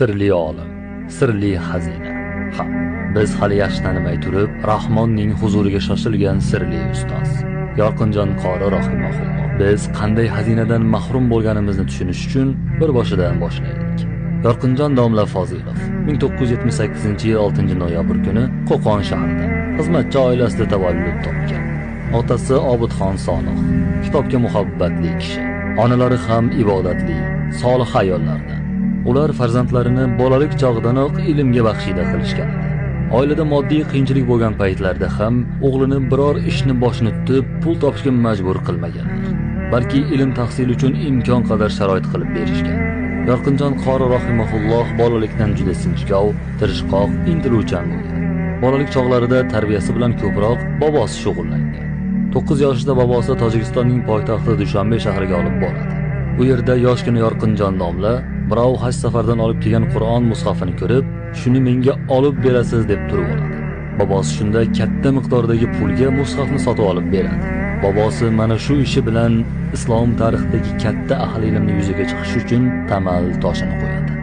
Sirli olim, sirli xazina. Ha, biz hali yaxshi tanimay turib, Rahmonning huzuriga shoshilgan sirli ustoz. Yorqinjon qori rahimahulloh. Biz qanday xazinadan mahrum bo'lganimizni tushunish uchun bir boshidan boshlaylik. Yorqinjon domla Fozilov 1978-yil 6-noyabr kuni Qo'qon shahrida xizmatchi oilasida tavallud topgan. Otasi Obidxon Soniq kitobga muhabbatli kishi, onalari ham ibodatli, solih ayollardan. Ular farzandlarini bolalik chog'danoq ilmga baxshida qilishgan edi. Oilada moddiy qiyinchilik bo'lgan paytlarda ham o'g'lini biror ishni boshini tutib, pul topishga majbur qilmaganlar. Balki ilm tahsil uchun imkon qadar sharoit qilib berishgan. Yorqinjon qori rahimahulloh bolalikdan juda sinchkov, tirishqoq, intiluvchan bo'lgan. Bolalik chog'larida tarbiyasi bilan ko'proq bobosi shug'ullangan. 9 yoshida bobosi Tojikistonning poytaxti Dushanbe shahriga olib boradi. Bu yerda yoshgina Yorqinjon domla birov haj safardan olib kelgan Qur'on mushafini ko'rib, shuni menga olib berasiz deb turib oladi. Bobosi shunda katta miqdordagi pulga mushafni sotib olib beradi. Bobosi mana shu ishi bilan islom tarixidagi katta ahli ilmni yuzaga chiqish uchun tamal toshini qo'yadi.